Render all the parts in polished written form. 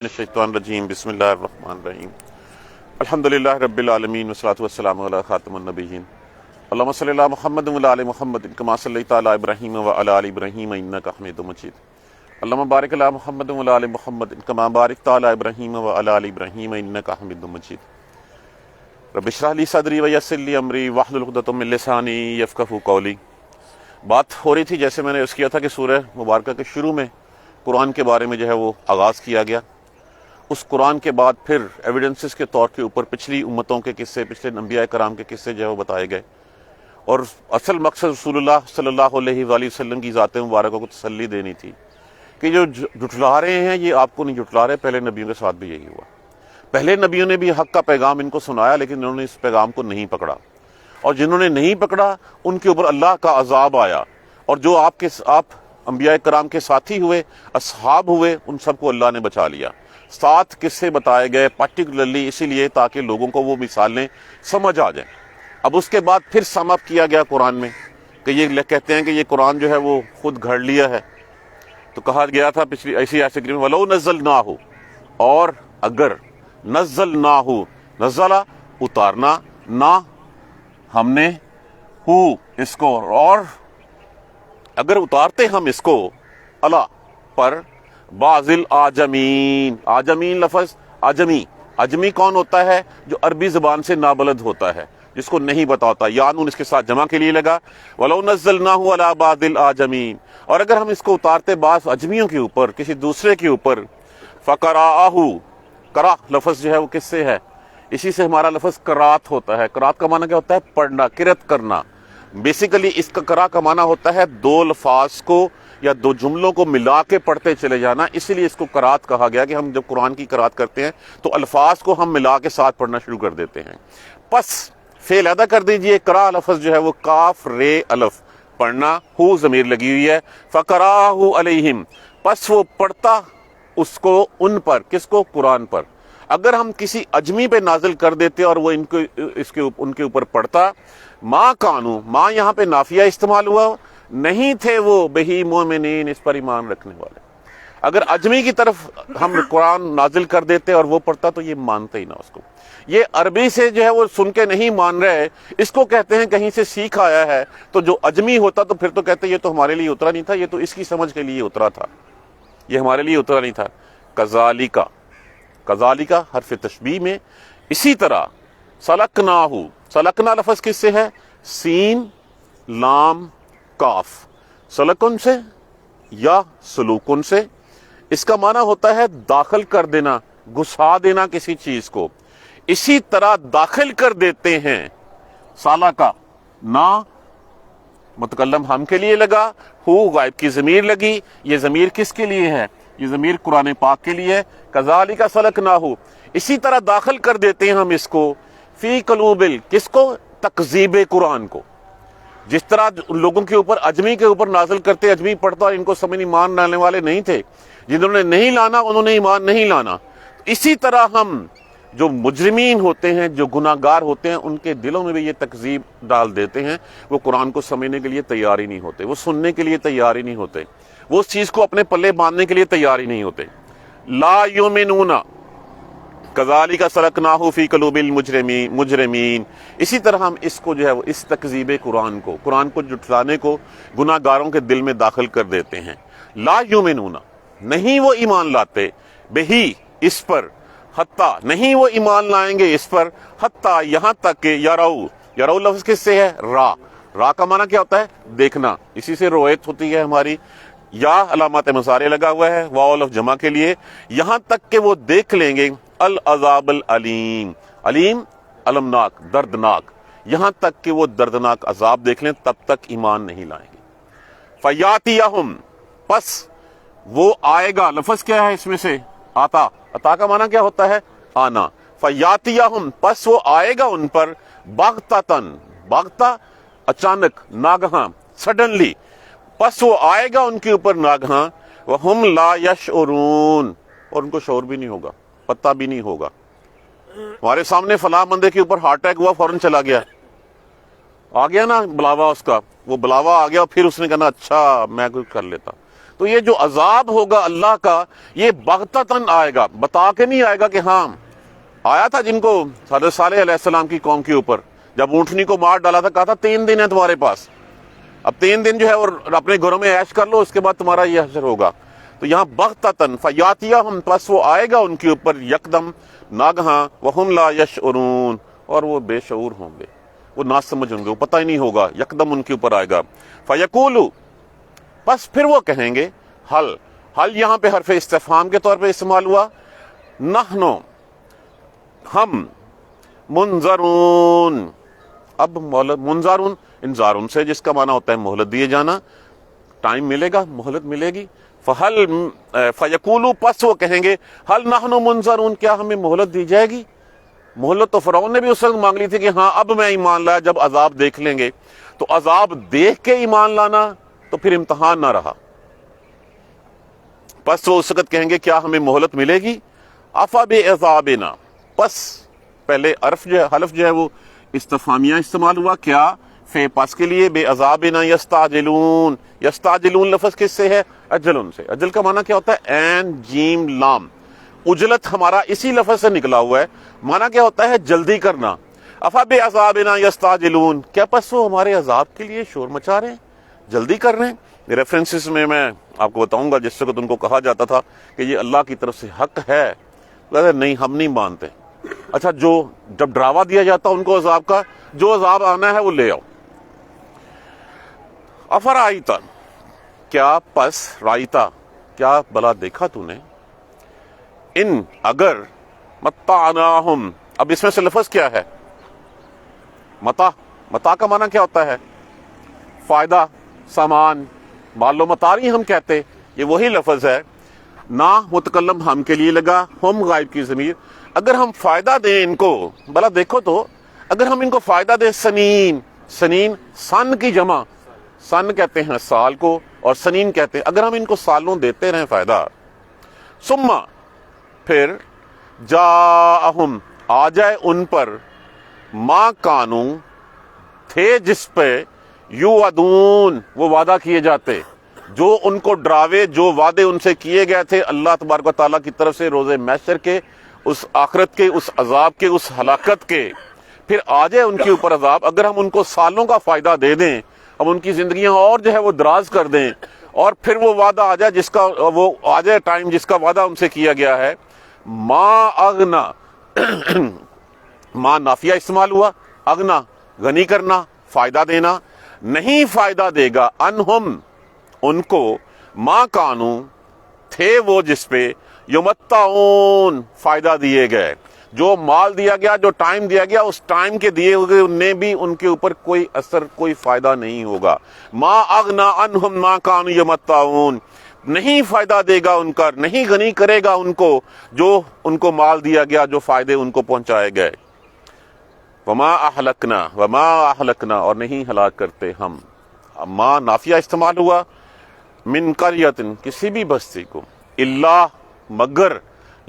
الشیطان الرجیم بسم اللہ الرحمن الرحیم الحمدللہ رب العالمین والصلاة والسلام علی خاتم النبیین اللہم صلی اللہ محمد وعلی آل محمد کما صلیت علی ابراہیم وعلی آل ابراہیم انک حمید مجید اللہم بارک علی محمد وعلی آل محمد کما بارکت علی ابراہیم وعلی آل ابراہیم انک حمید مجید رب اشرح لی صدری ویسر لی امری واحلل عقدۃ من لسانی یفقہوا قولی۔ بات ہو رہی تھی جیسے میں نے اس کیا تھا کہ سورہ مبارکہ کے شروع میں قرآن کے بارے میں جو ہے وہ آغاز کیا گیا، اس قرآن کے بعد پھر ایویڈنسز کے طور کے اوپر پچھلی امتوں کے قصے، پچھلے انبیاء کرام کے قصے جو ہے وہ بتائے گئے، اور اصل مقصد رسول اللہ صلی اللہ علیہ وآلہ وسلم کی ذات مبارکہ کو تسلی دینی تھی کہ جو جھٹلا رہے ہیں یہ آپ کو نہیں جھٹلا رہے، پہلے نبیوں کے ساتھ بھی یہی ہوا۔ پہلے نبیوں نے بھی حق کا پیغام ان کو سنایا لیکن انہوں نے اس پیغام کو نہیں پکڑا، اور جنہوں نے نہیں پکڑا ان کے اوپر اللہ کا عذاب آیا، اور جو آپ انبیاء کرام کے ساتھی ہوئے، اصحاب ہوئے، ان سب کو اللہ نے بچا لیا۔ 7 قصے بتائے گئے پرٹیکولرلی اسی لیے تاکہ لوگوں کو وہ مثالیں سمجھ آ جائیں۔ اب اس کے بعد پھر سم اپ کیا گیا قرآن میں کہ یہ کہتے ہیں کہ یہ قرآن جو ہے وہ خود گھڑ لیا ہے، تو کہا گیا تھا پچھلی ایسی آیت میں وَلَوْ نَزَّلْنَاهُ، اور اگر نزلناہو، نزلہ اتارنا، نہ ہم نے ہو اس کو، اور اگر اتارتے ہم اس کو اللہ پر بعض العجمین، عجمین لفظ عجمی کون ہوتا ہے؟ جو عربی زبان سے نابلد ہوتا ہے، جس کو نہیں پتا ہوتا، یا نون اس کے ساتھ جمع کے لیے لگا وَلَوْ نَزَّلْنَاهُ عَلَى بَعْضِ الْأَعْجَمِينَ، اور اگر ہم اس کو اتارتے بعض عجمیوں کے اوپر، کسی دوسرے کے اوپر، فَقَرَأَهُ، قرأ لفظ جو ہے وہ کس سے ہے؟ اسی سے ہمارا لفظ قرات ہوتا ہے۔ قرات کا معنی کیا ہوتا ہے؟ پڑھنا، قرات کرنا۔ بیسیکلی اس کا قرأ کا معنی ہوتا ہے 2 الفاظ کو یا 2 جملوں کو ملا کے پڑھتے چلے جانا، اسی لیے اس کو قرات کہا گیا کہ ہم جب قرآن کی قرات کرتے ہیں تو الفاظ کو ہم ملا کے ساتھ پڑھنا شروع کر دیتے ہیں۔ پس فعل ادا کر دیجئے، قرأ لفظ جو ہے وہ کاف رے الف، پڑھنا، ہو ضمیر لگی ہوئی ہے، فَقَرَأَهُ عَلَيْهِمْ، پس وہ پڑھتا اس کو ان پر، کس کو؟ قرآن پر۔ اگر ہم کسی عجمی پہ نازل کر دیتے اور وہ ان کے اوپر پڑھتا، ما کانو، ما یہاں پہ نافیہ استعمال ہوا، نہیں تھے وہ بہی مومنین، اس پر ایمان رکھنے والے۔ اگر عجمی کی طرف ہم قرآن نازل کر دیتے اور وہ پڑھتا تو یہ مانتے ہی نہ اس کو۔ یہ عربی سے جو ہے وہ سن کے نہیں مان رہے، اس کو کہتے ہیں کہیں سے سیکھ آیا ہے، تو جو عجمی ہوتا تو پھر تو کہتے یہ تو ہمارے لیے اترا نہیں تھا، یہ تو اس کی سمجھ کے لیے اترا تھا، یہ ہمارے لیے اترا نہیں تھا۔ کذالک، کذالک حرف تشبیہ میں، اسی طرح سلکناہ، سلکنا لفظ کس سے ہے؟ سین لام کاف، سلکن سے یا سلوکن سے، اس کا معنی ہوتا ہے داخل کر دینا، گھسا دینا کسی چیز کو، اسی طرح داخل کر دیتے ہیں۔ سالکا، نہ متکلم ہم کے لیے لگا، ہو غائب کی ضمیر لگی، یہ ضمیر کس کے لیے ہے؟ یہ ضمیر قرآن پاک کے لیے ہے۔ کذالک سلکناہ، اسی طرح داخل کر دیتے ہیں ہم اس کو، فی قلوب کس کو؟ تکذیب قرآن کو۔ جس طرح لوگوں کے اوپر عجمی کے اوپر نازل کرتے، عجمی پڑھتا اور ان کو سمجھ ایمان لانے والے نہیں تھے، جنہوں نے نہیں لانا انہوں نے ایمان نہیں لانا، اسی طرح ہم جو مجرمین ہوتے ہیں، جو گناہ گار ہوتے ہیں، ان کے دلوں میں بھی یہ تکذیب ڈال دیتے ہیں، وہ قرآن کو سمجھنے کے لیے تیار ہی نہیں ہوتے، وہ سننے کے لیے تیار ہی نہیں ہوتے، وہ اس چیز کو اپنے پلے باندھنے کے لیے تیار ہی نہیں ہوتے۔ لا یؤمنون کذالک سلکناہ فی قلوب المجرمین، اسی طرح ہم اس کو جو ہے وہ اس تکذیب قرآن کو، قرآن کو جھٹلانے کو گناہ گاروں کے دل میں داخل کر دیتے ہیں۔ لا یؤمنون، نہیں وہ ایمان لاتے، بہی اس پر، حتیٰ نہیں وہ ایمان لائیں گے اس پر، حتیٰ یہاں تک کہ یرو لفظ کس سے ہے؟ را کا معنی کیا ہوتا ہے؟ دیکھنا، اسی سے رویت ہوتی ہے ہماری، یا علامات مصارع لگا ہوا ہے واو لفظ جمع کے لیے، یہاں تک کہ وہ دیکھ لیں گے العذاب العلیم، علیم المناک، دردناک، یہاں تک کہ وہ دردناک عذاب دیکھ لیں تب تک ایمان نہیں لائیں گے۔ فیاتیہم، پس وہ آئے گا، لفظ کیا ہے اس میں سے؟ آتا، عطا کا معنی کیا ہوتا ہے؟ آنا۔ فیاتیہم، پس وہ آئے گا ان پر، بغتتن، بغتہ اچانک، ناگہاں، سڈنلی، پس وہ آئے گا ان کے اوپر ناگہاں، وہم لا یشعرون، اور ان کو شعور بھی نہیں ہوگا، پتہ بھی نہیں ہوگا۔ ہمارے سامنے فلاں بندے کے اوپر ہارٹ اٹیک ہوا، فوراً چلا گیا، آ گیا نا بلاوا اس کا، وہ بلاوا آ گیا، پھر اس نے کہنا اچھا میں کچھ کر لیتا، تو یہ جو عذاب ہوگا اللہ کا یہ بغتتاً آئے گا، بتا کے نہیں آئے گا کہ ہاں آیا تھا جن کو حضرت صالح علیہ السلام کی قوم کے اوپر جب اونٹنی کو مار ڈالا تھا، کہا تھا 3 دن ہے تمہارے پاس، اب 3 دن جو ہے اور اپنے گھروں میں عیش کر لو، اس کے بعد تمہارا یہ حشر ہوگا۔ تو یہاں بغتتاً فیاتیہم، پس وہ آئے گا ان کے اوپر یکدم ناگہاں، وہم لا یشعرون، اور وہ بے شعور ہوں گے، وہ نہ سمجھ ہوں گے، وہ پتہ ہی نہیں ہوگا، یکدم ان کے اوپر آئے گا۔ فیقولو، پس پھر وہ کہیں گے، حل یہاں پہ حرف استفہام کے طور پہ استعمال ہوا، نحنو، ہم، منظرون، اب منظرون انذارون سے جس کا معنی ہوتا ہے مہلت دیے جانا، ٹائم ملے گا، مہلت ملے گی۔ فیقولو، پس وہ کہیں گے، حل نحنو منظرون، کیا ہمیں مہلت دی جائے گی؟ مہلت تو فرعون نے بھی اس وقت مانگ لی تھی کہ ہاں اب میں ایمان لایا جب عذاب دیکھ لیں گے، تو عذاب دیکھ کے ایمان لانا تو پھر امتحان نہ رہا۔ پس وہ اس وقت کہیں گے کیا ہمیں مہلت ملے گی؟ افا بعذابنا، پس پہلے حلف جو ہے وہ استفہامیہ استعمال ہوا، کیا؟ فے پس کے لیے، بعذابنا یستعجلون، یستعجلون لفظ کس سے ہے؟ اجلن سے۔ اجل کا معنی کیا ہوتا ہے؟ عین جیم لام، اجلت ہمارا اسی لفظ سے نکلا ہوا ہے، معنی کیا ہوتا ہے؟ جلدی کرنا۔ افا بعذابنا یستعجلون، کیا پس وہ ہمارے عذاب کے لیے شور مچا رہے ہیں، جلدی کر رہے ہیں؟ ریفرنسز میں آپ کو بتاؤں گا، جس وقت ان کو کہا جاتا تھا کہ یہ اللہ کی طرف سے حق ہے، کہتے نہیں ہم نہیں مانتے۔ اچھا، جب ڈراوا دیا جاتا ان کو عذاب کا، جو عذاب آنا ہے وہ لے آؤ۔ افرائیتا، کیا پس، رائیتا کیا بلا دیکھا تو نے، ان اگر، متعناہم، اب اس میں سے لفظ کیا ہے؟ متاع کا معنی کیا ہوتا ہے؟ فائدہ، سامان، مال و متاع ہم کہتے، یہ وہی لفظ ہے۔ نہ متکلم ہم کے لیے لگا، ہم غائب کی ضمیر، اگر ہم فائدہ دیں ان کو، بلا دیکھو تو، اگر ہم ان کو فائدہ دیں، سنین سن کی جمع، سن کہتے ہیں سال کو اور سنین کہتے ہیں، اگر ہم ان کو سالوں دیتے رہیں فائدہ، ثم پھر جاءہم، آ جائے ان پر، ما کانو، تھے جس پہ، یوعدون، وہ وعدہ کیے جاتے، جو ان کو ڈراوے، جو وعدے ان سے کیے گئے تھے اللہ تبارک و تعالیٰ کی طرف سے روز محشر کے، اس آخرت کے، اس عذاب کے، اس ہلاکت کے، پھر آ جائے ان کے اوپر عذاب، اگر ہم ان کو سالوں کا فائدہ دے دیں، ہم ان کی زندگیاں اور جو ہے وہ دراز کر دیں، اور پھر وہ وعدہ آ جائے جس کا، وہ آ جائے ٹائم جس کا وعدہ ان سے کیا گیا ہے، ما اغنا، ما نافیہ استعمال ہوا، اغنا غنی کرنا، فائدہ دینا، نہیں فائدہ دے گا، انہم ان کو، ما کانو تھے وہ جس پہ، یمتعون فائدہ دیے گئے، جو مال دیا گیا، جو ٹائم دیا گیا، اس ٹائم کے دیے ہوئے انہیں بھی ان کے اوپر کوئی اثر، کوئی فائدہ نہیں ہوگا۔ ما اغنا عنہم ما کانوا یمتعون، نہیں فائدہ دے گا ان کا، نہیں غنی کرے گا ان کو جو ان کو مال دیا گیا، جو فائدے ان کو پہنچائے گئے۔ وما اہلکنا، اور نہیں ہلاک کرتے ہم، ما نافیہ استعمال ہوا، من قریۃ، کسی بھی بستی کو، الا مگر،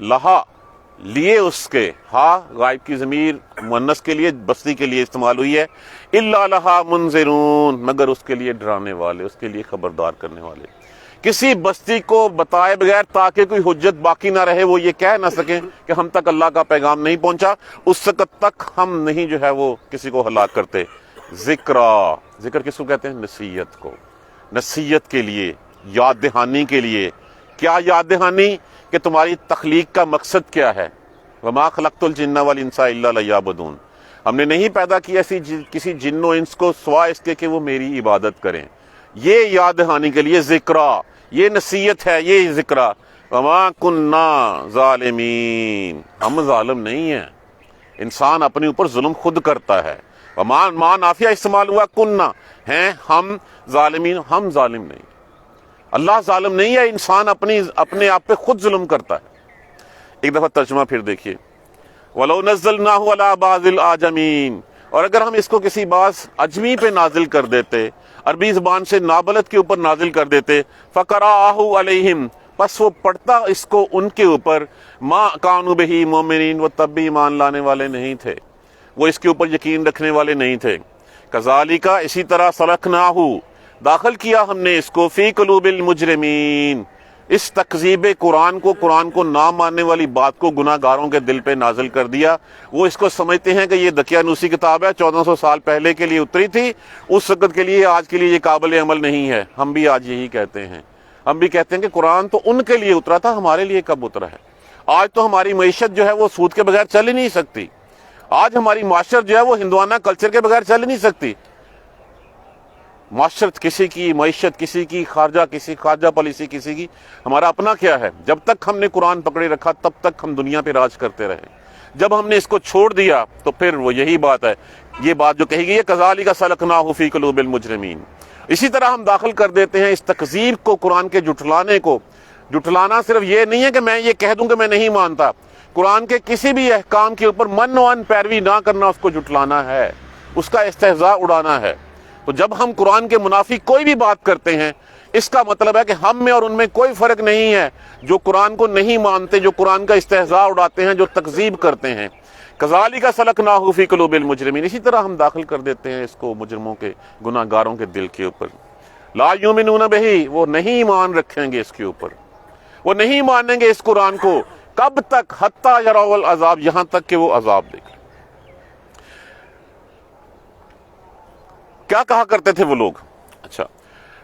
لہا لیے اس کے، ہا غائب کی ضمیر مؤنث کے لیے، بستی کے لیے استعمال ہوئی ہے، الا لہا منذرون، مگر اس کے لیے ڈرانے والے، اس کے لیے خبردار کرنے والے۔ کسی بستی کو بتائے بغیر تاکہ کوئی حجت باقی نہ رہے، وہ یہ کہہ نہ سکیں کہ ہم تک اللہ کا پیغام نہیں پہنچا، اس وقت تک ہم نہیں جو ہے وہ کسی کو ہلاک کرتے۔ ذکر کس کو کہتے ہیں؟ نصیحت کو، نصیحت کے لیے، یاد دہانی کے لیے۔ کیا یاد دہانی؟ کہ تمہاری تخلیق کا مقصد کیا ہے؟ وما خلقت الجن والانس الا لیعبدون، ہم نے نہیں پیدا کیا کسی جن و انس کو سوائے اس کے کہ وہ میری عبادت کریں۔ یہ یاد دہانی کے لیے ذکرہ، یہ نصیحت ہے، یہ ذکرہ۔ وما کننا ظالمین، ہم ظالم نہیں ہیں، انسان اپنے اوپر ظلم خود کرتا ہے۔ وما نافیہ استعمال ہوا، کننا ہیں ہم، ظالمین ہم ظالم نہیں، اللہ ظالم نہیں ہے، انسان اپنے آپ پہ خود ظلم کرتا ہے۔ ایک دفعہ ترجمہ پھر دیکھیے، وَلَوْ نَزَّلْنَاهُ عَلَىٰ بَعْضِ الْأَعْجَمِينَ، اور اگر ہم اس کو کسی بعض اجمی پہ نازل کر دیتے، عربی زبان سے نابلد کے اوپر نازل کر دیتے، فَقَرَأَهُ عَلَيْهِمْ، پس وہ پڑھتا اس کو ان کے اوپر، مَا كَانُوا بِهِ مُؤْمِنِينَ، وہ تب بھی ایمان لانے والے نہیں تھے، وہ اس کے اوپر یقین رکھنے والے نہیں تھے۔ کذالک، اسی طرح، سلکناہ داخل کیا ہم نے اس کو فی قلوب المجرمین، اس تکذیب قرآن کو نہ ماننے والی بات کو گناہ گاروں کے دل پہ نازل کر دیا۔ وہ اس کو سمجھتے ہیں کہ یہ دقیانوسی کتاب ہے، 1400 سال پہلے کے لیے اتری تھی، اس وقت کے لیے، آج کے لیے یہ قابل عمل نہیں ہے۔ ہم بھی آج یہی کہتے ہیں، ہم بھی کہتے ہیں کہ قرآن تو ان کے لیے اترا تھا، ہمارے لیے کب اترا ہے؟ آج تو ہماری معیشت جو ہے وہ سود کے بغیر چل ہی نہیں سکتی، آج ہماری معاشرت جو ہے وہ ہندوانہ کلچر کے بغیر چل ہی نہیں سکتی۔ معاشرت کسی کی، معیشت کسی کی، خارجہ پالیسی کسی کی، ہمارا اپنا کیا ہے؟ جب تک ہم نے قرآن پکڑے رکھا تب تک ہم دنیا پہ راج کرتے رہے، جب ہم نے اس کو چھوڑ دیا تو پھر وہ یہی بات ہے، یہ بات جو کہی گئی ہے کذالک سلکناہ فی قلوب المجرمین، اسی طرح ہم داخل کر دیتے ہیں اس تکذیب کو، قرآن کے جھٹلانے کو۔ جھٹلانا صرف یہ نہیں ہے کہ میں یہ کہہ دوں کہ میں نہیں مانتا، قرآن کے کسی بھی احکام کے اوپر من و ان پیروی نہ کرنا اس کو جھٹلانا ہے، اس کا استہزاء اڑانا ہے۔ تو جب ہم قرآن کے منافی کوئی بھی بات کرتے ہیں، اس کا مطلب ہے کہ ہم میں اور ان میں کوئی فرق نہیں ہے، جو قرآن کو نہیں مانتے، جو قرآن کا استہزاء اڑاتے ہیں، جو تکذیب کرتے ہیں۔ کذالک سلکناہ فی قلوب المجرمین، اسی طرح ہم داخل کر دیتے ہیں اس کو مجرموں کے، گناہ گاروں کے دل کے اوپر۔ لا یؤمنون بہ، وہ نہیں ایمان رکھیں گے اس کے اوپر، وہ نہیں مانیں گے اس قرآن کو، کب تک؟ حتی یروا العذاب، یہاں تک کہ وہ عذاب دیکھیں۔ کیا کہا کرتے تھے وہ لوگ؟ اچھا،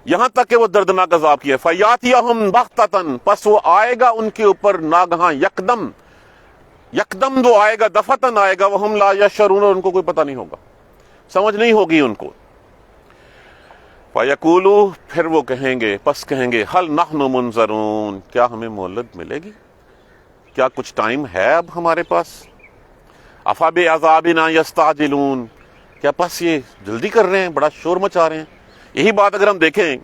یہاں تک کہ وہ دردناک عذاب کی ہے۔ فَيَأْتِيَهُمْ بَغْتَةً، پس وہ آئے گا ان کے اوپر ناگہاں، یکدم وہ آئے گا، دفعتاً آئے گا، وَهُمْ لَا يَشْعُرُونَ، ان کو کوئی پتہ نہیں ہوگا، سمجھ نہیں ہوگی ان کو۔ فَيَقُولُوا، پھر وہ کہیں گے، پس کہیں گے، هَلْ نَحْنُ مُنظَرُونَ، کیا ہمیں مہلت ملے گی؟ کیا کچھ ٹائم ہے اب ہمارے پاس؟ أَفَبِعَذَابِنَا يَسْتَعْجِلُونَ، کیا پس یہ جلدی کر رہے ہیں، بڑا شور مچا رہے ہیں؟ یہی بات اگر ہم دیکھیں،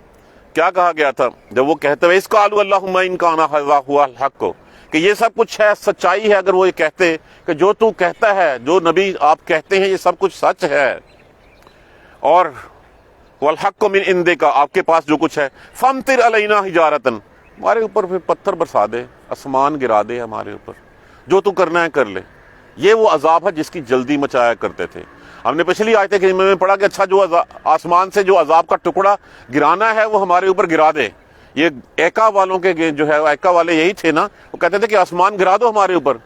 کیا کہا گیا تھا جب وہ کہتے ہوئے اِذْ قَالُوا اللَّهُمَّ إِنْ كَانَ هَذَا هُوَ الْحَقُّ، کہ یہ سب کچھ ہے، سچائی ہے، اگر وہ یہ کہتے کہ جو تو کہتا ہے، جو نبی آپ کہتے ہیں، یہ سب کچھ سچ ہے، اور وَالْحَقُّ مِنْ عِنْدِكَ، آپ کے پاس جو کچھ ہے، فَامْطِرْ عَلَيْنَا حِجَارَةً، ہمارے اوپر پھر پتھر برسا دے، آسمان گرا دے ہمارے اوپر، جو تو کرنا ہے کر لے۔ یہ وہ عذاب ہے جس کی جلدی مچایا کرتے تھے۔ ہم نے پچھلی آیت کریمہ میں پڑھا کہ اچھا جو آسمان سے جو عذاب کا ٹکڑا گرانا ہے وہ ہمارے اوپر گرا دے۔ یہ ایکا والوں کے جو ہے، ایکا والے یہی تھے نا، وہ کہتے تھے کہ آسمان گرا دو ہمارے اوپر،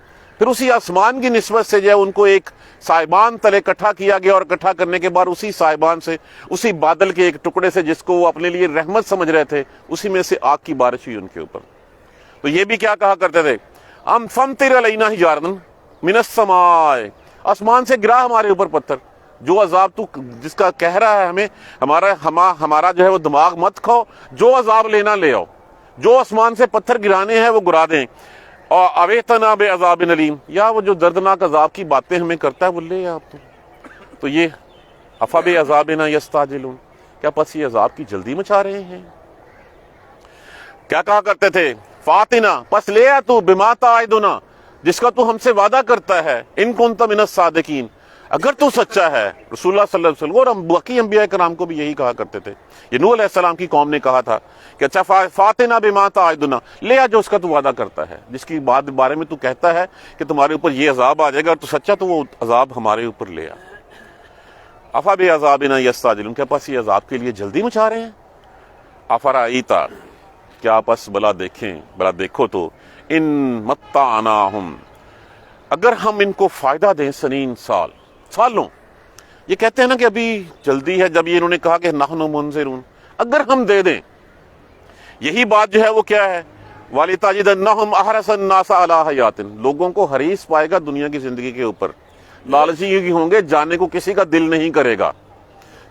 پھر اسی آسمان کی نسبت سے جو ہے ان کو ایک سائبان تلے اکٹھا کیا گیا، اور اکٹھا کرنے کے بعد اسی سائبان سے، اسی بادل کے ایک ٹکڑے سے جس کو وہ اپنے لیے رحمت سمجھ رہے تھے، اسی میں سے آگ کی بارش ہوئی ان کے اوپر۔ تو یہ بھی کیا کہا کرتے تھے، فَامْطِرْ عَلَيْنَا حِجَارَةً مِنَ السَّمَاءِ، آسمان سے گرا ہمارے اوپر پتھر، جو عذاب تو جس کا کہہ رہا ہے ہمیں، ہمارا جو ہے وہ دماغ مت کھو، جو عذاب لینا لے آؤ، جو آسمان سے پتھر گرانے ہیں وہ گرا دیں، اور اویتنا بعذاب علیم، یا وہ جو دردناک عذاب کی باتیں ہمیں کرتا ہے وہ لے آپ تو یہ افبعذابنا یستعجلون، کیا پس یہ عذاب کی جلدی مچا رہے ہیں؟ کیا کہا کرتے تھے، فاتنا، پس لے آ تو، بما تعدنا، جس کا تو ہم سے وعدہ کرتا ہے، ان کنت من الصادقین، اگر تو سچا ہے۔ رسول اللہ صلی اللہ علیہ وسلم اور باقی انبیاء کرام کو بھی یہی کہا کرتے تھے۔ یہ نوح علیہ السلام کی قوم نے کہا تھا کہ اچھا فاتنا بما تعدنا، لے آ جو اس کا تو وعدہ کرتا ہے، جس کی بارے میں تو کہتا ہے کہ تمہارے اوپر یہ عذاب آ جائے گا، اور تو سچا تو وہ عذاب ہمارے اوپر لے آ۔ افبعذابنا یستعجلون، کیا پس یہ عذاب کے لیے جلدی مچا رہے ہیں؟ افرأیتا، کیا پس بلا دیکھو تو، ان متعناہم، اگر ہم ان کو فائدہ دیں، سنین، سالوں، یہ کہتے ہیں نا کہ ابھی جلدی ہے، جب یہ انہوں نے کہا کہ نحن منذرون، اگر ہم دے دیں، یہی بات جو ہے وہ کیا ہے، وَلِتَجِدَنَّهُمْ أَحْرَصَ النَّاسَ عَلَىٰ حَيَاتٍ، لوگوں کو حریص پائے گا دنیا کی زندگی کے اوپر، لالچی ہوں گے، جانے کو کسی کا دل نہیں کرے گا۔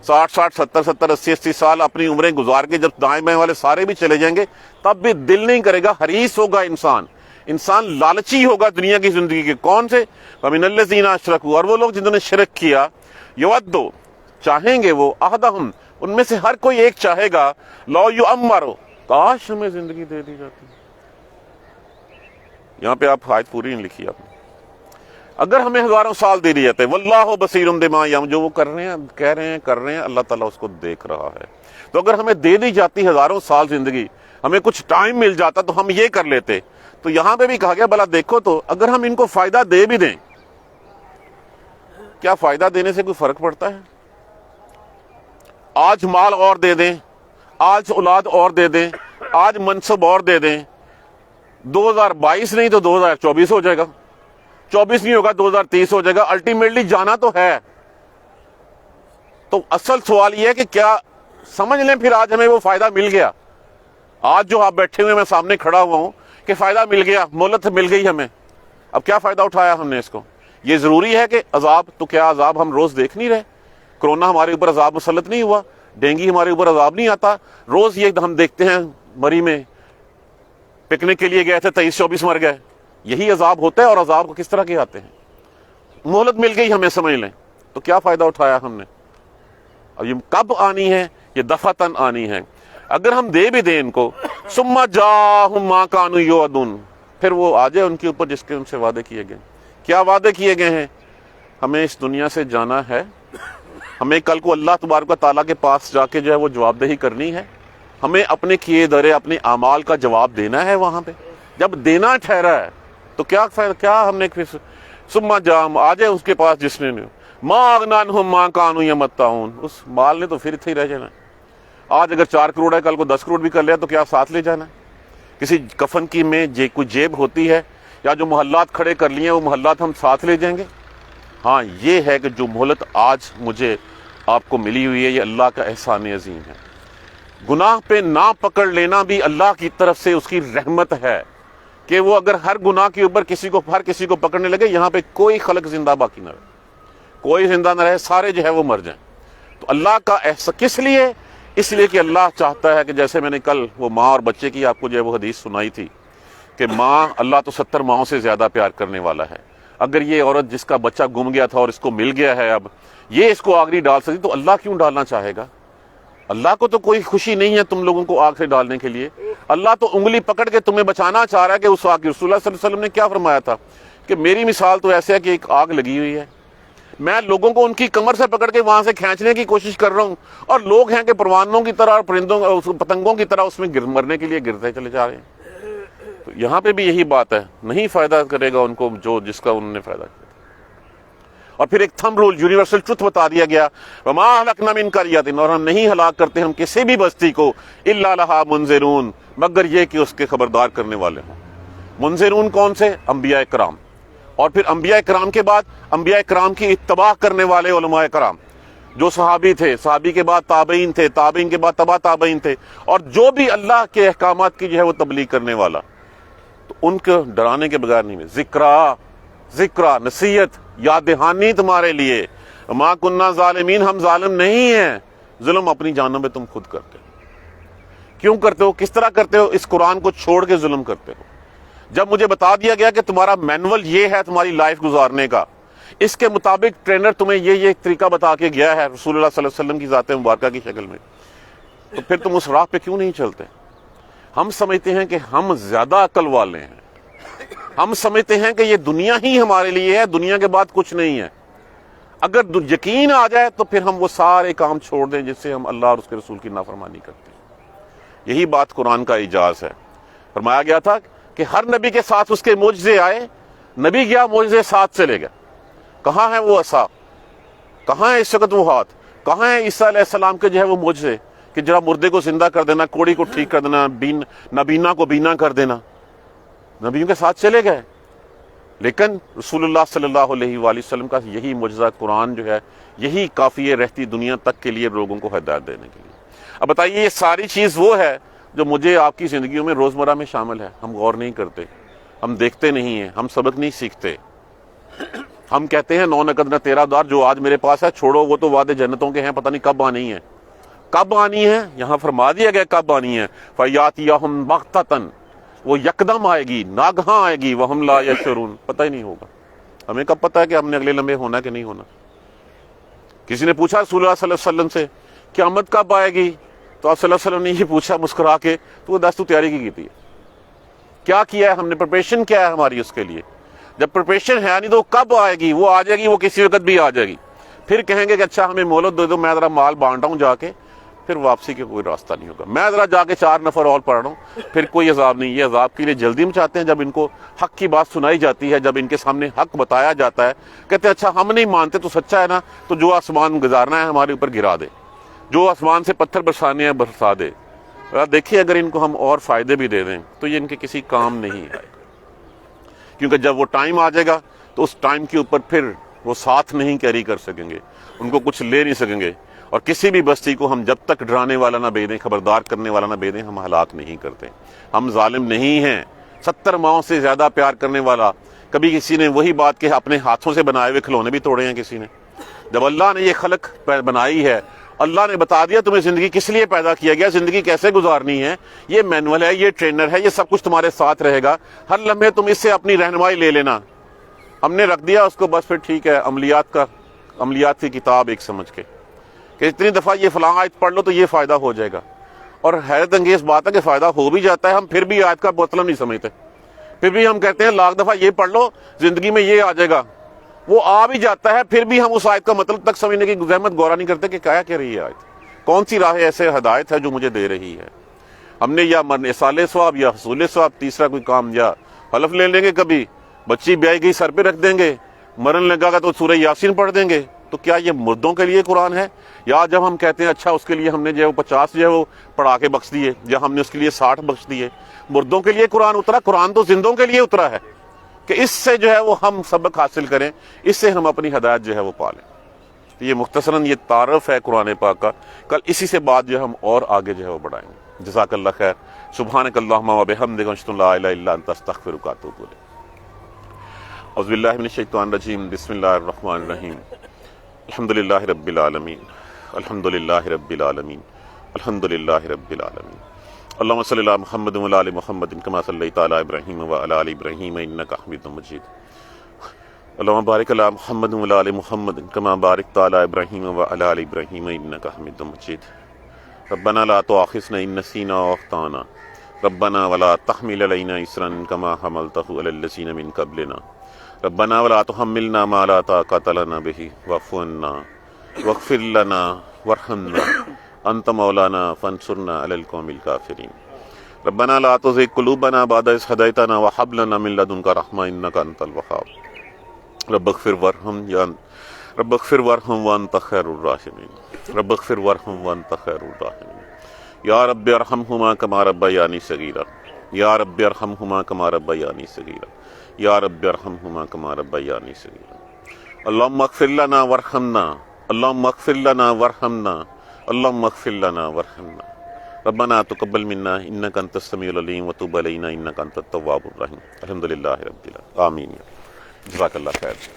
60 70 80 سال اپنی عمریں گزار کے جب دائیں بائیں والے سارے بھی چلے جائیں گے، تب بھی دل نہیں کرے گا، حریص ہوگا انسان لالچی ہوگا دنیا کی زندگی کے۔ کون سے؟ وَمِنَ الَّذِينَ أَشْرَكُوا، اور وہ لوگ جنہوں نے شرک کیا، یودو، چاہیں گے وہ، احدہم، ان میں سے ہر کوئی ایک چاہے گا، لو یعمر، کاش ہمیں زندگی دے دی جاتی۔ یہاں پہ آپ آیت پوری نہیں لکھی آپ نے، اگر ہمیں ہزاروں سال دے دی جاتے، واللہ بصیر بما یعملون، جو وہ کر رہے ہیں، کہہ رہے ہیں، اللہ تعالیٰ اس کو دیکھ رہا ہے۔ تو اگر ہمیں دے دی جاتی ہزاروں سال زندگی، ہمیں کچھ ٹائم مل جاتا تو ہم یہ کر لیتے۔ تو یہاں پہ بھی کہا گیا بلا دیکھو تو، اگر ہم ان کو فائدہ دے بھی دیں، کیا فائدہ دینے سے کوئی فرق پڑتا ہے؟ آج مال اور دے دیں، آج اولاد اور دے دیں، آج منصب اور دے دیں، 2022 نہیں تو 2024 ہو جائے گا، 24 نہیں ہوگا 2030 ہو جائے گا، الٹیمیٹلی جانا تو ہے۔ تو اصل سوال یہ ہے کہ کیا سمجھ لیں پھر آج ہمیں وہ فائدہ مل گیا، آج جو آپ بیٹھے ہوئے میں سامنے کھڑا ہوا ہوں کہ فائدہ مل گیا، مہلت مل گئی ہمیں، اب کیا فائدہ اٹھایا ہم نے اس کو؟ یہ ضروری ہے کہ عذاب، تو کیا عذاب ہم روز دیکھ نہیں رہے؟ کرونا ہمارے اوپر عذاب مسلط نہیں ہوا، ڈینگی ہمارے اوپر عذاب نہیں آتا؟ روز یہ ہم دیکھتے ہیں مری میں پکنک کے لیے گئے تھے 23-24 مر گئے، یہی عذاب ہوتا ہے، اور عذاب کو کس طرح کے آتے ہیں؟ مہلت مل گئی ہمیں، سمجھ لیں، تو کیا فائدہ اٹھایا ہم نے؟ اب یہ کب آنی ہے؟ یہ دفعتاً آنی ہے۔ اگر ہم دے بھی دیں ان کو، ثم جاءہم ما کانوا یوعدون، پھر وہ آ جائے ان کے اوپر جس کے ان سے وعدے کیے گئے۔ کیا وعدے کیے گئے ہیں؟ ہمیں اس دنیا سے جانا ہے، ہمیں کل کو اللہ تبارک و تعالیٰ کے پاس جا کے جو ہے وہ جواب دہی کرنی ہے، ہمیں اپنے کیے درے اپنے اعمال کا جواب دینا ہے وہاں پہ۔ جب دینا ٹھہرا ہے تو کیا ہم نے پھر ثم جاءہم، آ جائے اس کے پاس جس نے ما اغنی عنہم ما کانوا یمتعون، اس مال نے تو پھر اتنے ہی رہ جانا۔ آج اگر 4 کروڑ ہے، کل کو 10 کروڑ بھی کر لیا تو کیا ساتھ لے جانا؟ کسی کفن کی میں کوئی جیب ہوتی ہے، یا جو محلات کھڑے کر لیے ہیں وہ محلات ہم ساتھ لے جائیں گے؟ ہاں، یہ ہے کہ جو مہلت آج مجھے آپ کو ملی ہوئی ہے، یہ اللہ کا احسان عظیم ہے۔ گناہ پہ نہ پکڑ لینا بھی اللہ کی طرف سے اس کی رحمت ہے، کہ وہ اگر ہر گناہ کے اوپر ہر کسی کو پکڑنے لگے، یہاں پہ کوئی خلق زندہ باقی نہ رہے، کوئی زندہ نہ رہے، سارے جو ہے وہ مر جائیں۔ تو اللہ کا احسان کس لیے؟ اس لیے کہ اللہ چاہتا ہے کہ جیسے میں نے کل وہ ماں اور بچے کی آپ کو جو ہے وہ حدیث سنائی تھی کہ ماں، اللہ تو 70 ماؤں سے زیادہ پیار کرنے والا ہے۔ اگر یہ عورت جس کا بچہ گم گیا تھا اور اس کو مل گیا ہے، اب یہ اس کو آگ نہیں ڈال سکتی، تو اللہ کیوں ڈالنا چاہے گا؟ اللہ کو تو کوئی خوشی نہیں ہے تم لوگوں کو آگ سے ڈالنے کے لیے، اللہ تو انگلی پکڑ کے تمہیں بچانا چاہ رہا ہے کہ اس آگ کی۔ رسول اللہ صلی اللہ علیہ وسلم نے کیا فرمایا تھا کہ میری مثال تو ایسے ہے کہ ایک آگ لگی ہوئی ہے، میں لوگوں کو ان کی کمر سے پکڑ کے وہاں سے کھینچنے کی کوشش کر رہا ہوں، اور لوگ ہیں کہ پروانوں کی طرح اور پتنگوں کی طرح اس میں مرنے کے لیے گرتے چلے جا رہے ہیں۔ تو یہاں پہ بھی یہی بات ہے، نہیں فائدہ کرے گا ان کو جس کا انہوں نے فائدہ کیا۔ اور پھر ایک تھم رول، یونیورسل ٹروتھ بتا دیا گیا، وما اہلکنا من قریۃ، اور ہم نہیں ہلاک کرتے ہم کسی بھی بستی کو، الا لہا منذرون، مگر یہ کہ اس کے خبردار کرنے والے ہوں۔ منذرون کون سے؟ انبیاء کرام، اور پھر انبیاء کرام کے بعد انبیاء کرام کی اتباع کرنے والے علماء کرام، جو صحابی تھے، صحابی کے بعد تابعین تھے، تابعین کے بعد تبع تابعین تھے، اور جو بھی اللہ کے احکامات کی جو ہے وہ تبلیغ کرنے والا، تو ان کو ڈرانے کے بغیر نہیں۔ ذکرہ نصیحت، یاد دہانی تمہارے لیے، ما کننا ظالمین، ہم ظالم نہیں ہیں۔ ظلم اپنی جانوں میں تم خود کرتے ہو۔ کیوں کرتے ہو؟ کس طرح کرتے ہو؟ اس قرآن کو چھوڑ کے ظلم کرتے ہو۔ جب مجھے بتا دیا گیا کہ تمہارا مینول یہ ہے تمہاری لائف گزارنے کا، اس کے مطابق ٹرینر تمہیں یہ طریقہ بتا کے گیا ہے رسول اللہ صلی اللہ علیہ وسلم کی ذات مبارکہ کی شکل میں، تو پھر تم اس راہ پہ کیوں نہیں چلتے؟ ہم سمجھتے ہیں کہ ہم زیادہ عقل والے ہیں، ہم سمجھتے ہیں کہ یہ دنیا ہی ہمارے لیے ہے، دنیا کے بعد کچھ نہیں ہے۔ اگر یقین آ جائے تو پھر ہم وہ سارے کام چھوڑ دیں جس سے ہم اللہ اور اس کے رسول کی نافرمانی کرتے ہیں۔ یہی بات قرآن کا اعجاز ہے۔ فرمایا گیا تھا کہ ہر نبی کے ساتھ اس کے معجزے آئے، نبی گیا معجزے ساتھ چلے گیا۔ کہاں ہے وہ عصا؟ کہاں ہے اس وقت وہ ہاتھ؟ کہاں ہے عیسیٰ علیہ السلام کے جو ہے وہ معجزے کہ جرا مردے کو زندہ کر دینا، کوڑی کو ٹھیک کر دینا، نابینا کو بینا کر دینا؟ نبیوں کے ساتھ چلے گئے، لیکن رسول اللہ صلی اللہ علیہ وآلہ وسلم کا یہی معجزہ قرآن جو ہے، یہی کافی ہے رہتی دنیا تک کے لیے لوگوں کو ہدایت دینے کے لیے۔ اب بتائیے، یہ ساری چیز وہ ہے جو مجھے آپ کی زندگیوں میں روزمرہ میں شامل ہے، ہم غور نہیں کرتے، ہم دیکھتے نہیں ہیں، ہم سبق نہیں سیکھتے۔ ہم کہتے ہیں 9 نقد نہ 13 دار جو آج میرے پاس ہے چھوڑو، وہ تو وعدے جنتوں کے ہیں، پتہ نہیں کب آنی ہے۔ کب آنی ہے؟ یہاں فرما دیا گیا کب آنی ہے، فَيَأْتِيَهُمْ بَغْتَةً، وہ یکدم آئے گی، ناگہاں آئے گی، وَهُمْ لَا يَشْعُرُونَ، پتہ ہی نہیں ہوگا۔ ہمیں کب پتہ ہے کہ ہم نے اگلے لمحے ہونا کہ نہیں ہونا؟ کسی نے پوچھا رسول اللہ صلی اللہ علیہ وسلم سے قیامت کب آئے گی، تو آپ صلی اللہ علیہ وسلم نے یہ پوچھا مسکرا کے، تو وہ دس تو تیاری کی تھی، کیا کیا ہے ہم نے، پریپریشن کیا ہے ہماری اس کے لیے؟ جب پریپریشن ہے نہیں تو کب آئے گی؟ وہ آ جائے گی، وہ کسی وقت بھی آ جائے گی۔ پھر کہیں گے کہ اچھا ہمیں مہلت دے دو، میں ذرا مال بانٹا ہوں جا کے، پھر واپسی کے کوئی راستہ نہیں ہوگا۔ میں ذرا جا کے 4 نفر اور پڑھ رہا ہوں، پھر کوئی عذاب نہیں۔ یہ عذاب کے لیے جلدی مچاتے ہیں، جب ان کو حق کی بات سنائی جاتی ہے، جب ان کے سامنے حق بتایا جاتا ہے، کہتے ہیں اچھا ہم نہیں مانتے تو سچا ہے نا، تو جو آسمان گزارنا ہے ہمارے اوپر گرا دے، جو آسمان سے پتھر برسانے ہیں برسا دے، دیکھیے اگر ان کو ہم اور فائدے بھی دے دیں تو یہ ان کے کسی کام نہیں آئے، کیونکہ جب وہ ٹائم آ جائے گا تو اس ٹائم کے اوپر پھر وہ ساتھ نہیں کیری کر سکیں گے، ان کو کچھ لے نہیں سکیں گے۔ اور کسی بھی بستی کو ہم جب تک ڈرانے والا نہ بھیجیں، خبردار کرنے والا نہ بھیجیں، ہم ہلاک نہیں کرتے۔ ہم ظالم نہیں ہیں۔ 70 ماؤں سے زیادہ پیار کرنے والا، کبھی کسی نے وہی بات کہ اپنے ہاتھوں سے بنائے ہوئے کھلونے بھی توڑے ہیں کسی نے؟ جب اللہ نے یہ خلق بنائی ہے، اللہ نے بتا دیا تمہیں زندگی کس لیے پیدا کیا گیا، زندگی کیسے گزارنی ہے، یہ مینول ہے، یہ ٹرینر ہے، یہ سب کچھ تمہارے ساتھ رہے گا، ہر لمحے تم اس سے اپنی رہنمائی لے لینا۔ ہم نے رکھ دیا اس کو، بس پھر ٹھیک ہے، عملیات کی کتاب ایک سمجھ کے کہ اتنی دفعہ یہ فلاں آیت پڑھ لو تو یہ فائدہ ہو جائے گا۔ اور حیرت انگیز بات ہے کہ فائدہ ہو بھی جاتا ہے، ہم پھر بھی آیت کا مطلب نہیں سمجھتے، پھر بھی ہم کہتے ہیں لاکھ دفعہ یہ پڑھ لو زندگی میں یہ آ جائے گا، وہ آ بھی جاتا ہے، پھر بھی ہم اس آیت کا مطلب تک سمجھنے کی زحمت گورا نہیں کرتے کہ کیا کہہ رہی ہے آیت، کون سی راہ ایسے ہدایت ہے جو مجھے دے رہی ہے۔ ہم نے یا اصال ثواب یا حصول ثواب، تیسرا کوئی کام، یا حلف لے لیں گے، کبھی بچی بیائی گئی سر پہ رکھ دیں گے، مرن لگا گا تو سورہ یاسین پڑھ دیں گے۔ تو کیا یہ مردوں کے لیے قرآن ہے؟ یا جب ہم کہتے ہیں اچھا اس کے لیے ہم نے جو 50 جو ہے وہ پڑھا کے بخش دیے، یا ہم نے اس کے لیے 60 بخش دیے، مردوں کے لیے قرآن اترا؟ قرآن تو زندوں کے لیے اترا ہے کہ اس سے جو ہے وہ ہم سبق حاصل کریں، اس سے ہم اپنی ہدایت جو ہے وہ پالیں۔ یہ مختصراً یہ تعارف ہے قرآن پاک کا، کل اسی سے بات جو ہے ہم اور آگے جو ہے وہ بڑھائیں گے۔ جزاک اللہ خیر۔ سبحانک اللہم و بحمدک، اشہد ان لا الہ الا انت، استغفرک و اتوب الیک۔ اعوذ باللہ من الشیطان الرجیم، بسم اللہ الرحمن الرحیم۔ الحمدللہ رب العالمین، الحمدللہ رب العالمین، الحمدللہ رب العالمین۔ اللہم صلی علی محمد وعلی آل محمد کما صلیت علی ابراہیم وعلی آل ابراہیم انک حمید مجید۔ اللہم بارک علی محمد وعلی آل محمد کما بارکت علی ابراہیم وعلی آل ابراہیم انک حمید مجید۔ ربنا لا تؤاخذنا ان نسینا واخطانا، ربنا ولا تحمل علینا اصرا کما حملته علی الذین من قبلنا، ربنا ولا تحملنا ما لا طاقة لنا به واعف عنا واغفر لنا وارحمنا انت مولانا فانصرنا على القوم الكافرين، ربنا لا تزغ قلوبنا بعد إذ هديتنا وهب لنا من لدنك رحمة انك انت الوهاب، رب اغفر وارحم وانت خير الراحمين، رب اغفر وارحم وانت خير الراحمين، یا رب ارحمهما كما ربياني صغيرا، یا رب ارحمهما كما ربياني صغيرا، یا رب ارحمهما كما ربياني صغيرا۔ اللهم اغفر لنا وارحمنا، اللهم اغفر لنا وارحمنا، اللهم اغفر لنا وارحمنا، ربنا تقبل منا انك انت السميع العليم وتب علينا انك انت التواب الرحيم۔ الحمدللہ رب العالمین، آمین۔ جزاک اللہ خیر۔